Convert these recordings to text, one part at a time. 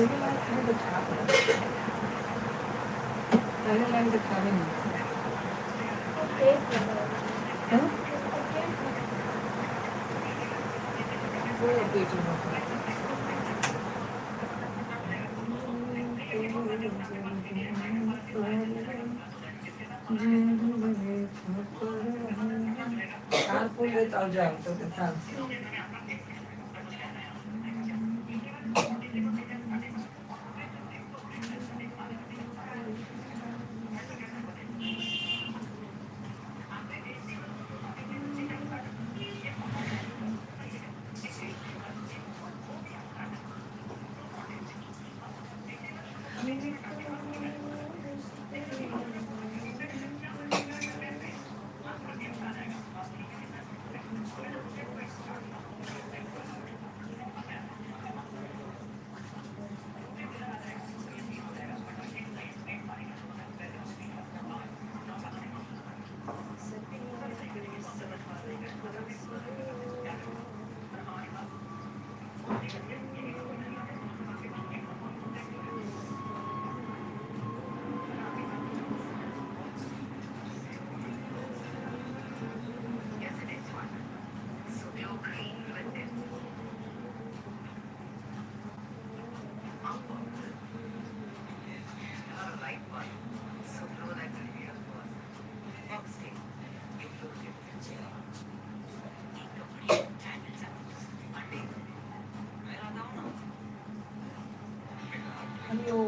you like the chocolate? I don't like the caramel. Okay, brother. Huh? Okay. Voy a pedir una foto. Kanpur ले तब जाओ तो के साथ हेलो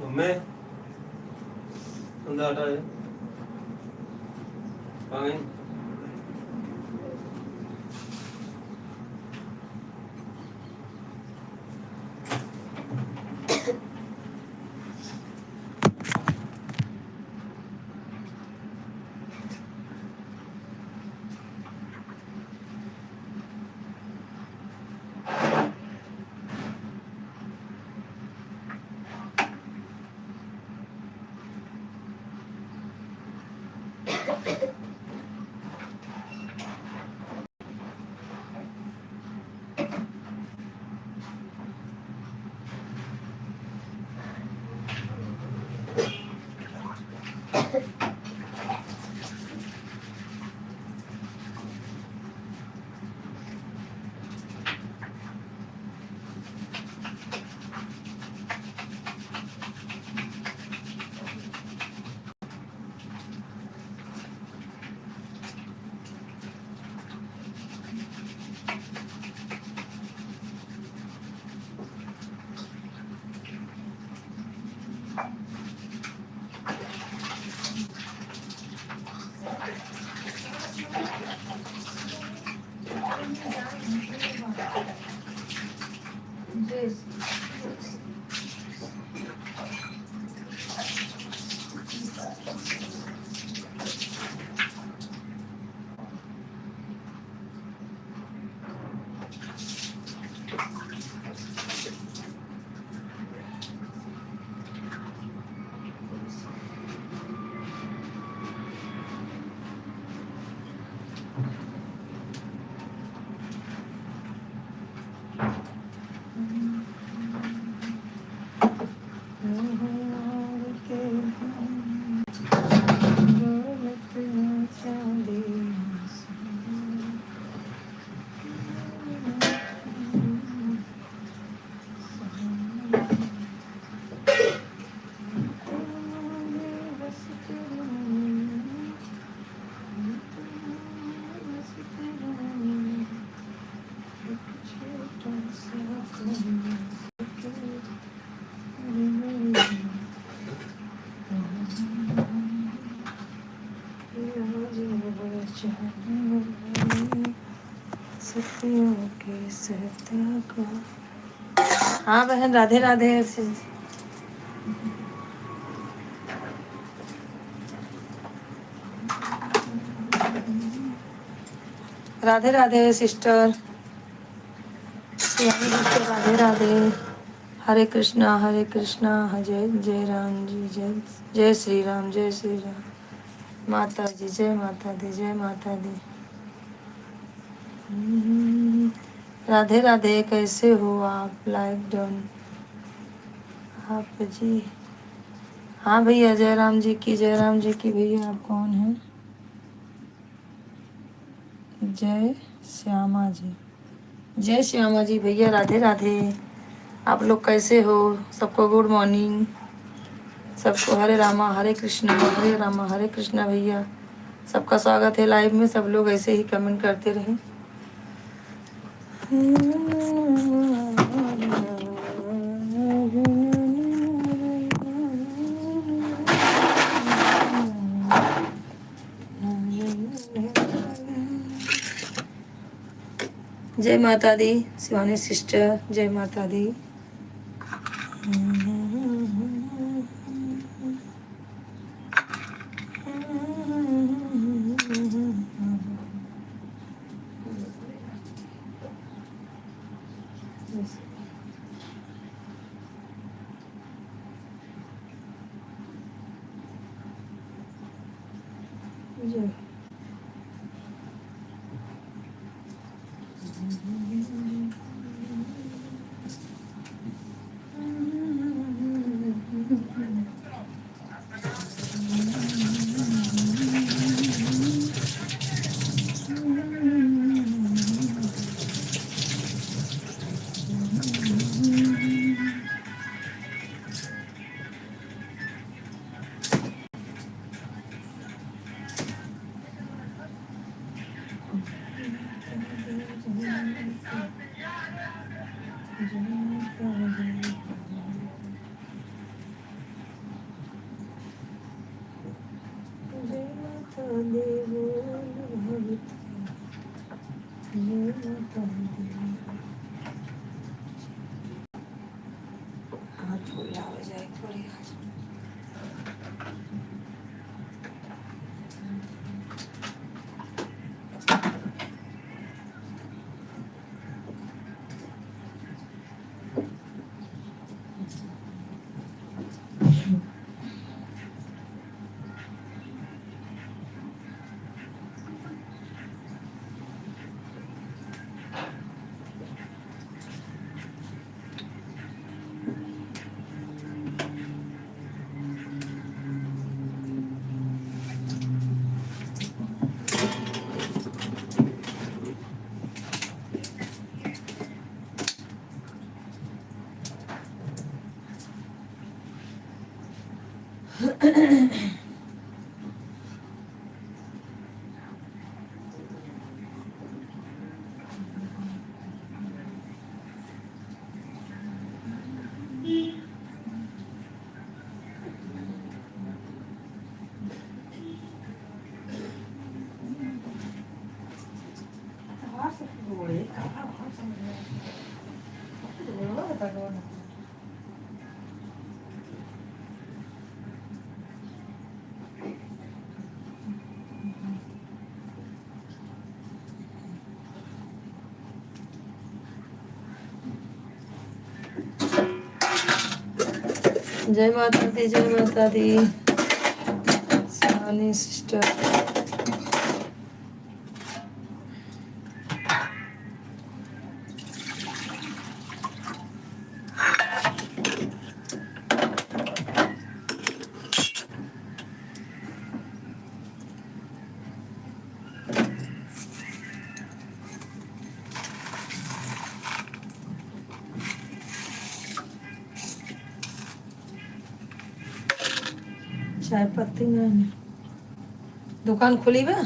मम्मी अंदर आटा है पानी सत्यों के सत्य को। हाँ बहन, राधे राधे। Radhe Radhe sister sister, Radhe Radhe. हरे कृष्णा जय जय राम जी, जय जय श्री राम, जय श्री राम। माता जी, जय माता दी, जय माता दी। राधे राधे, कैसे हो आप? लाइव डन आप जी। हाँ भैया, जय राम जी की, जय राम जी की। भैया आप कौन हैं? जय श्यामा जी, जय श्यामा जी भैया, राधे राधे। आप लोग कैसे हो? सबको गुड मॉर्निंग। सबको हरे रामा हरे कृष्णा हरे कृष्णा भैया। सबका स्वागत है लाइव में। सब लोग ऐसे ही कमेंट करते रहे। जय माता दी शिवानी सिस्टर, जय माता दी। जय हाथ फूला हो जाए थोड़ी। जय माता दी, जय माता दी। शिवानी सिस्टर, चाय पत्ती नहीं, दुकान खुली बा।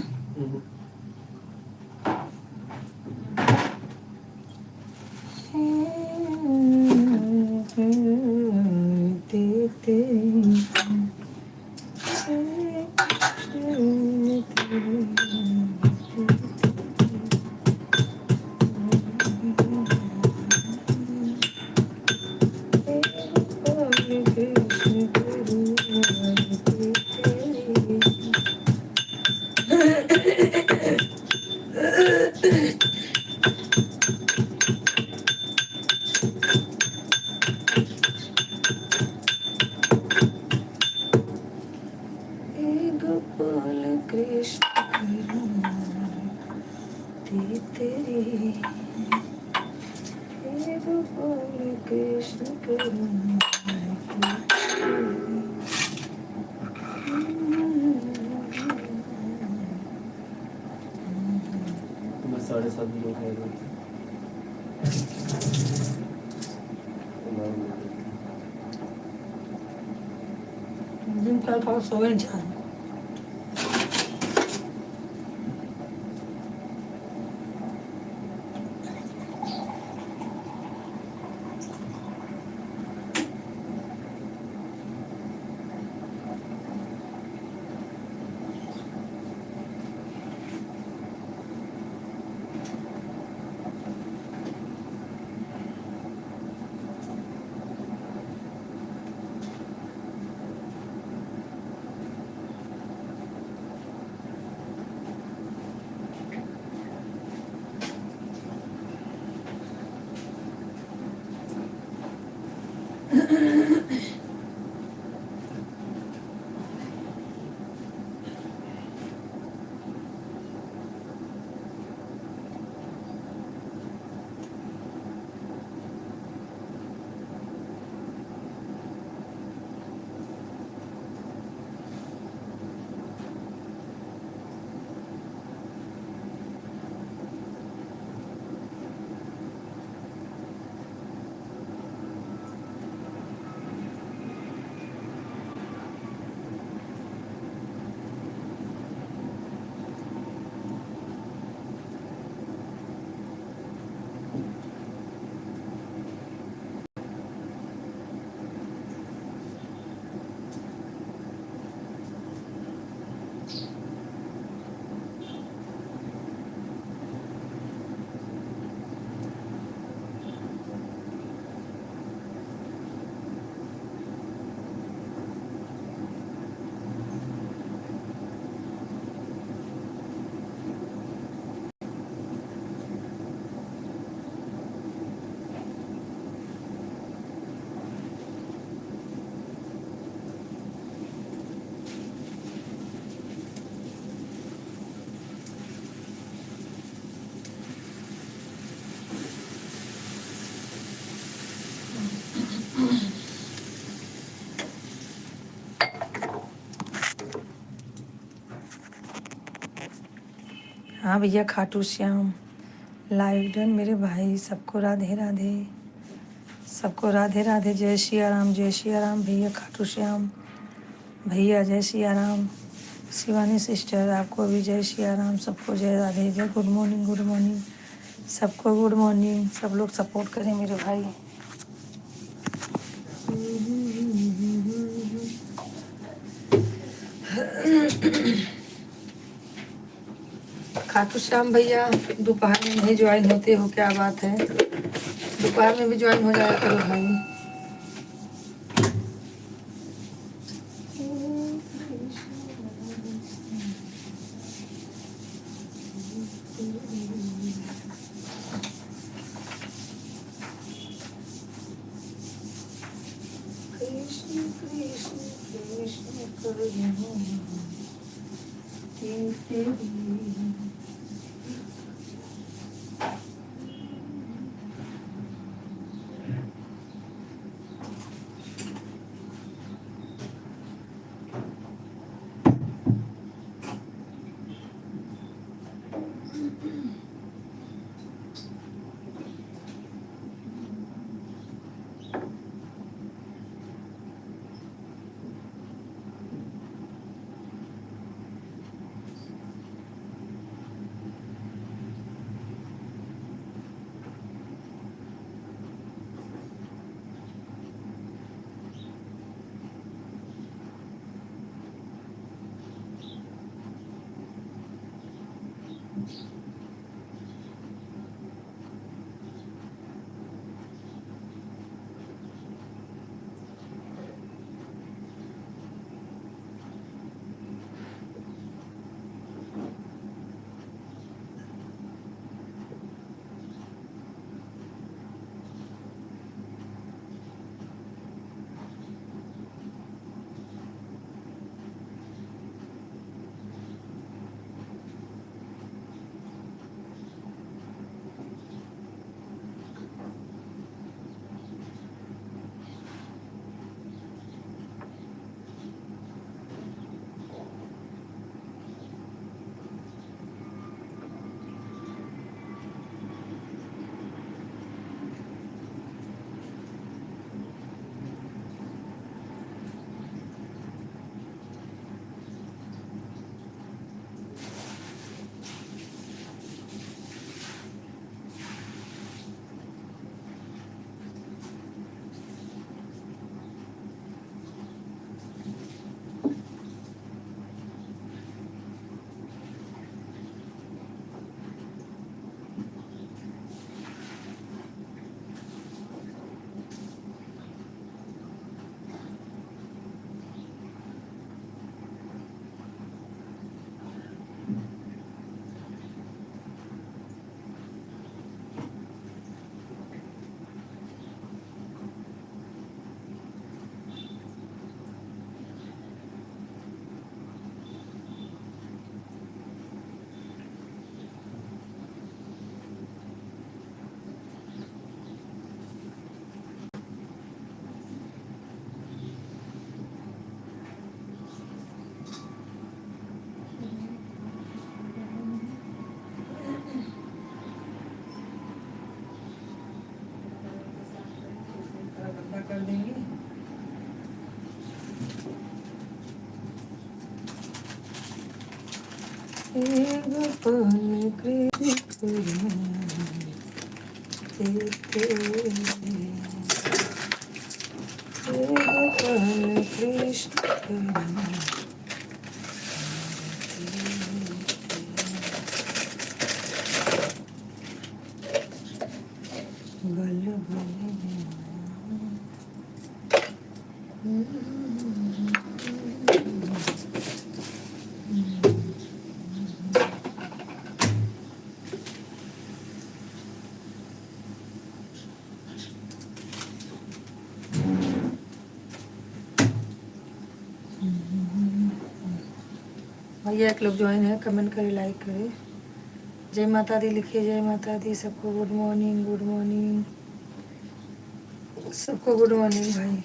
गोपाल कृष्ण तेरे, हे गोपाल कृष्ण मैं 7:30 किलो खाएगा। जिम कल खाओ, सोए जाए। हाँ भैया, खाटू श्याम लाइव डन मेरे भाई, सबको राधे राधे, सबको राधे राधे। जय सिया राम, जय सिया राम भैया। खाटू श्याम भैया, जय सिया राम। शिवानी सिस्टर, आपको भी जय सिया राम, सबको जय राधे, जय गुड मॉर्निंग, गुड मॉर्निंग, सबको गुड मॉर्निंग। सब लोग सपोर्ट करें मेरे भाई। खाटू श्याम भैया दोपहर में नहीं ज्वाइन होते हो, क्या बात है? दोपहर में भी ज्वाइन हो जाया करो भाई। कृष्ण कृष्ण कृष्ण करुणा तेरी। कर देंगे। कृष्ण भैया एक लोग ज्वाइन है, कमेंट करे, लाइक करे। जय माता दी लिखिए, जय माता दी। सबको गुड मॉर्निंग, गुड मॉर्निंग, सबको गुड मॉर्निंग भाई।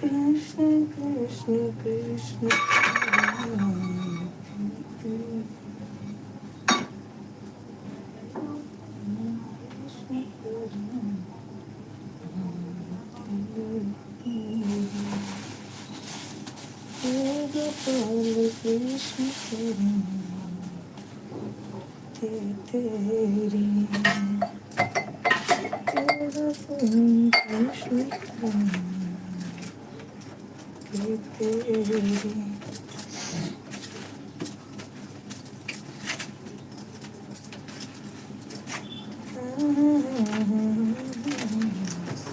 कृष्ण कृष्ण कृष्ण कृष्ण तेरी कृष्ण तेरी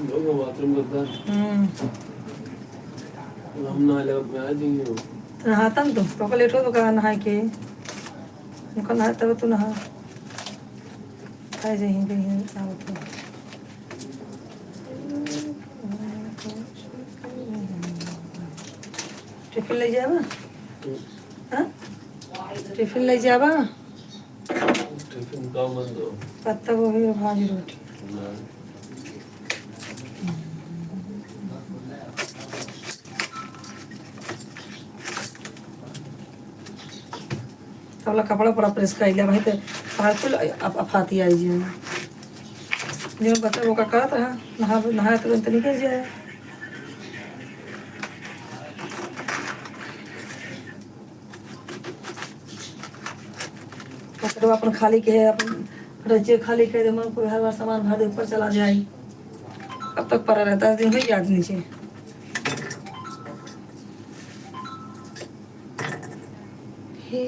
लोग बाथरूम करता हम नहाले वक्त में आ जाएंगे वो नहाता ना तो पापा लेट हो तो कहा नहा के उनका नहा तब तू नहा खाए जाइए कहीं आओ तो टिफिन ले जावा हाँ टिफिन ले जावा टिफिन का बंद हो पत्ता गोभी और भाजी रोटी ना सबला कपड़ा पूरा प्रेस कर लिया भाई तो फालतू अफाती आई जी जो बच्चा वो का करत रहा नहा तुरंत निकल जाए तो अपन खाली के है अपन रजिए खाली कर दे मन को हर बार सामान भर दे ऊपर चला जाए कब तक पड़ा रहता है दिन में याद नीचे हे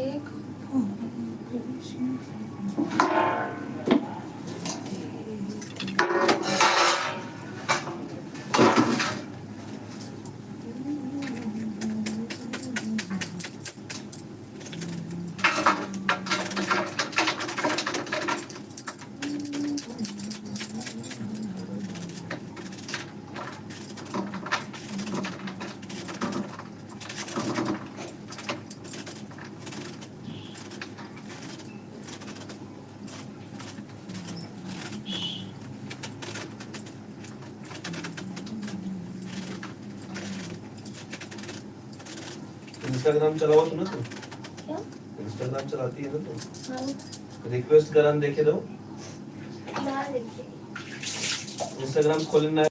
इंस्टाग्राम चलाओ तू ना तू क्या इंस्टाग्राम चलाती है ना तू हाँ रिक्वेस्ट करान देखे दो ना देखिए इंस्टाग्राम खोलना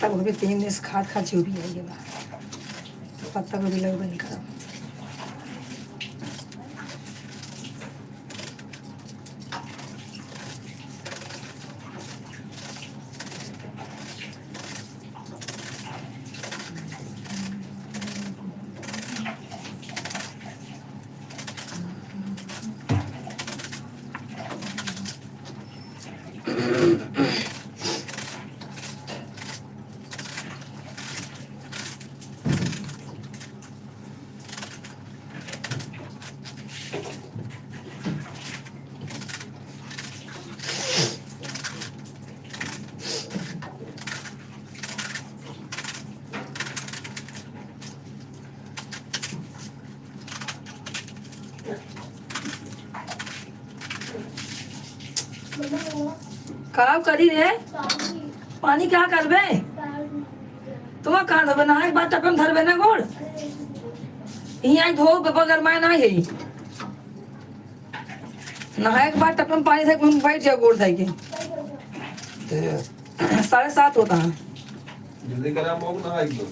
पत्ता गोभी 3 दिन से खाद खा जो भी आई बा पत्ता गोभी लग बनी खराब खराब करी रे पानी क्या करबे तुम कहाँ धोबे नहाए के बाद टपे में धरबे ना गोड़ यहाँ धो गरमाए ना है नहाए के बाद टपे में पानी से बैठ जाओ गोड़ धाई के 7:30 होता है जल्दी करा मोग ना आई लो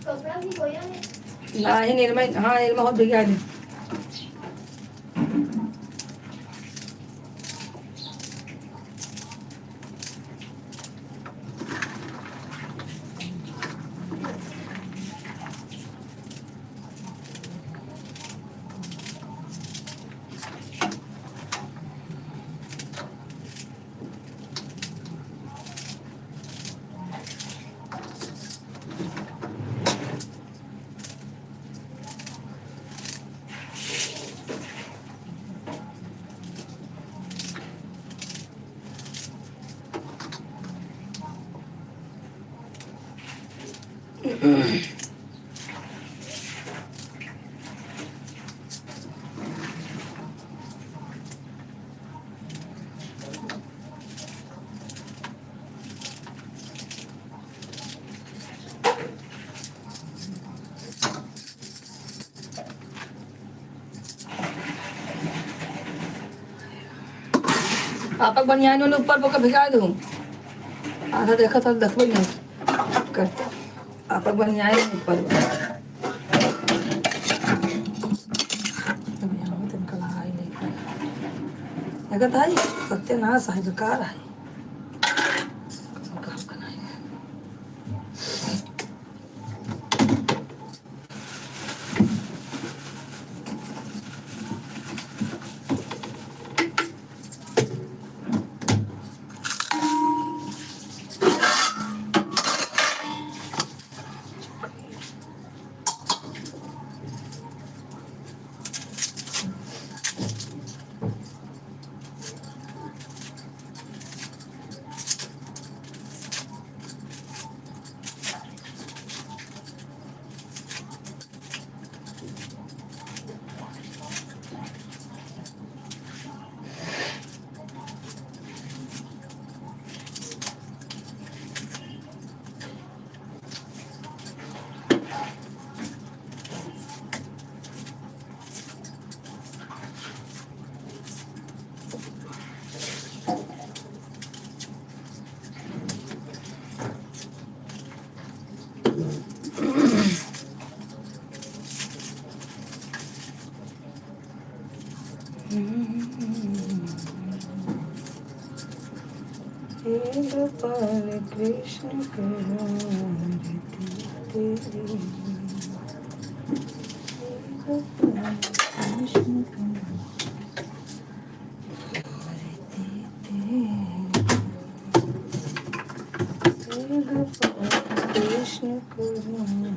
कपड़ा भी कोया नहीं नहीं निर्मय हाँ निर्मय बहुत भिगा है पापा बनियान उन्हें ऊपर पका भिगा दूँ आधा देखा था देखो नहीं करते पापा बनियान ऊपर देखा था सत्यानाश है बेकार है एक पल कृष्ण करो तेरी कृष्ण कृष्ण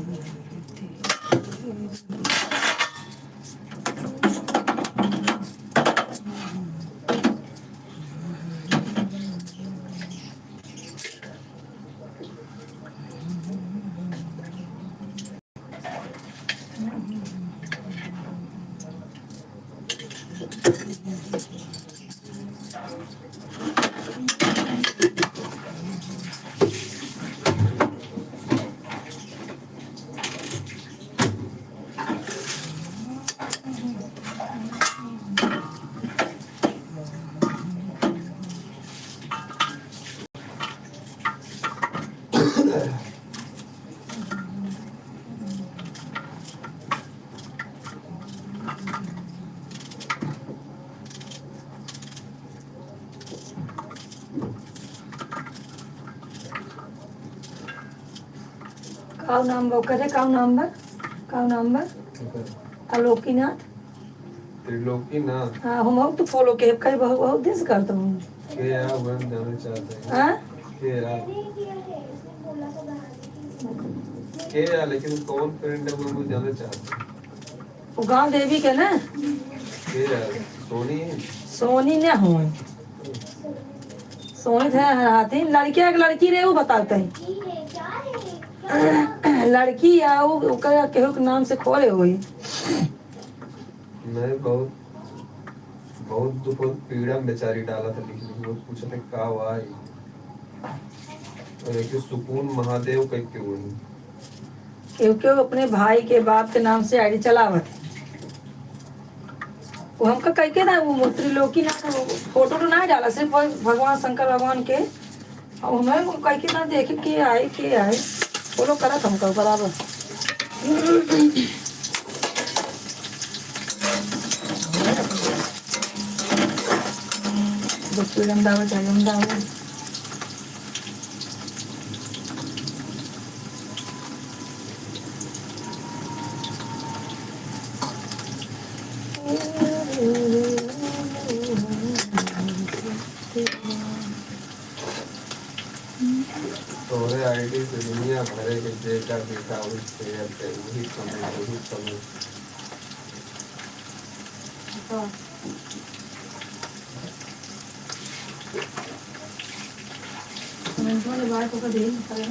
काव नाम बा करे काव नाम बा आलोकीनाथ त्रिलोकी ना हाँ हम तो फॉलो के कई बहुत बहुत दिन से करता हूँ के या वन जाना चाहते हैं हाँ के या नहीं किया है इसने बोला था बनाने के या लेकिन कौन फ्रेंड है वो मुझे जाना चाहते हैं वो गाँव देवी के ना के या सोनी सोनी ने हो सोनी थे हाथी लड़की है कि लड़की रे वो बताते हैं की है क्या है लड़की या वो ओकरा केहू के नाम से खोले हुई मैं बहुत बहुत दुख और पीड़ा में बेचारी डाला था लेकिन वो पूछा था का हुआ है और एक सुकून महादेव कह के हुई क्योंकि वो अपने भाई के बाप के नाम से आईडी चलावत है वो हमका कह के ना वो त्रिलोकी ना फोटो तो ना डाला सिर्फ भगवान शंकर भगवान के और हमें वो कह के ना देखे के आए फॉलो करा हमका बराबर देखिए अहमदाबाद जाए अहमदाबाद तोरे आईडी से दुनिया भरे के डेटा देखा वही शेयर पे वही समय मैंने बात को दे ना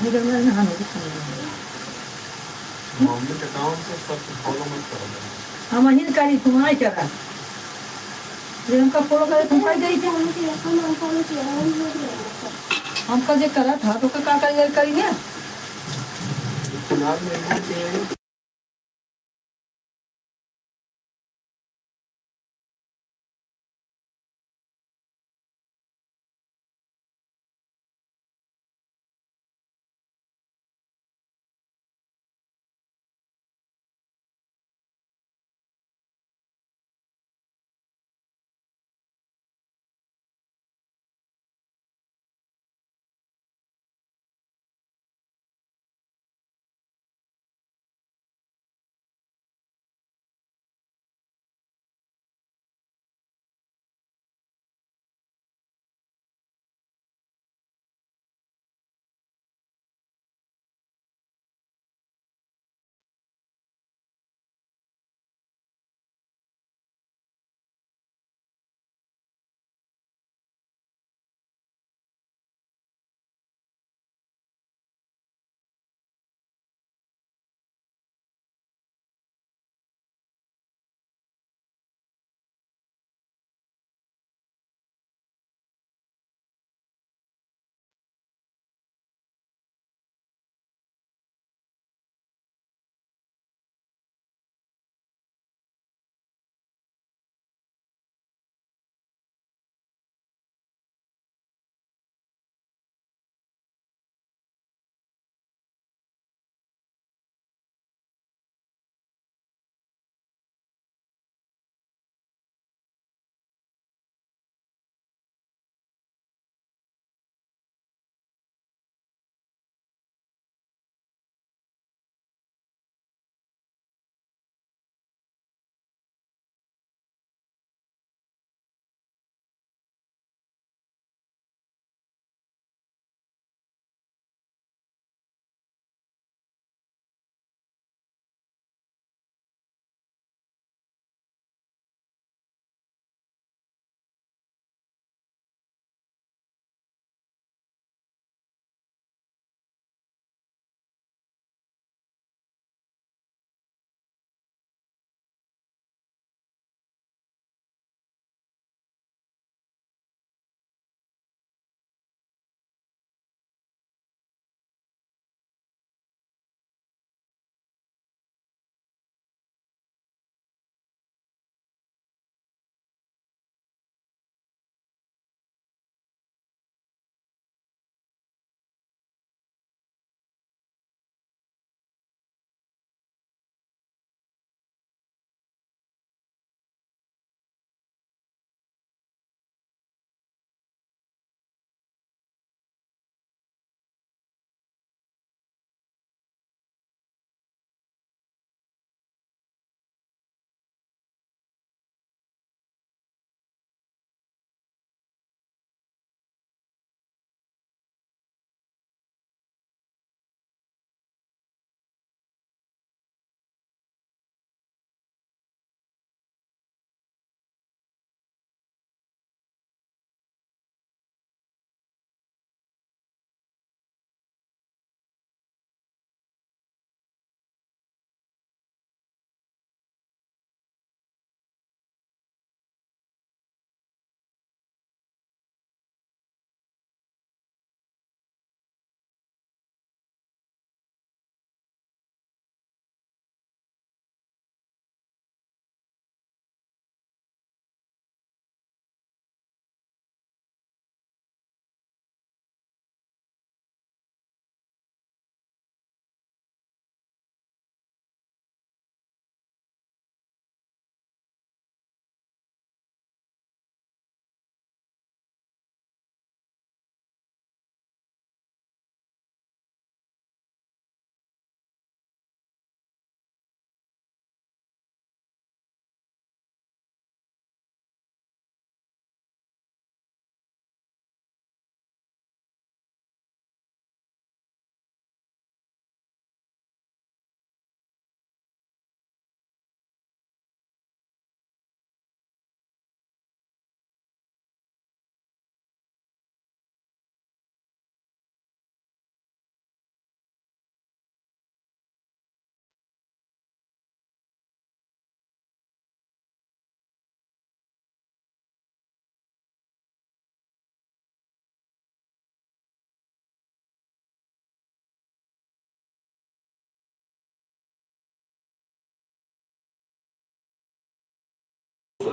इधर मैं नहाने की खाने मम्मी के अकाउंट से सब फॉलो मत करो। हम वहीं करी तुम्हारे करा जब हमका फॉलो करे तुम कर गई थी हम अनफॉलो किया हम लोग नहीं हमका जो करा था तो का करी ना फिलहाल मेरे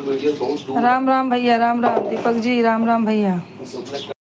वीडियो बहुत दूर राम राम भैया, राम राम दीपक जी, राम राम भैया। उसने